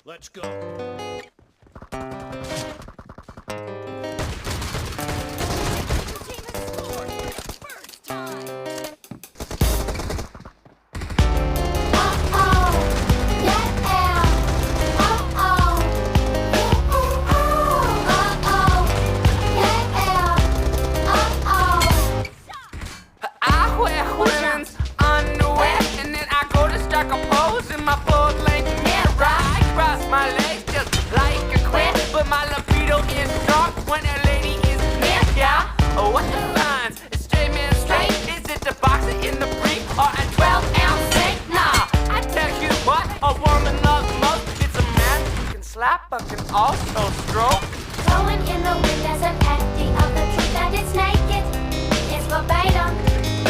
Let's go. My full-length mirror, I cross my legs just like a queer, but my libido is strong when a lady is near. Yeah, oh, what defines a straight man straight? Is it the boxer in the brief or a 12-ounce steak? Nah, I tell you what, a woman loves most. It's a man who can slap but can also stroke.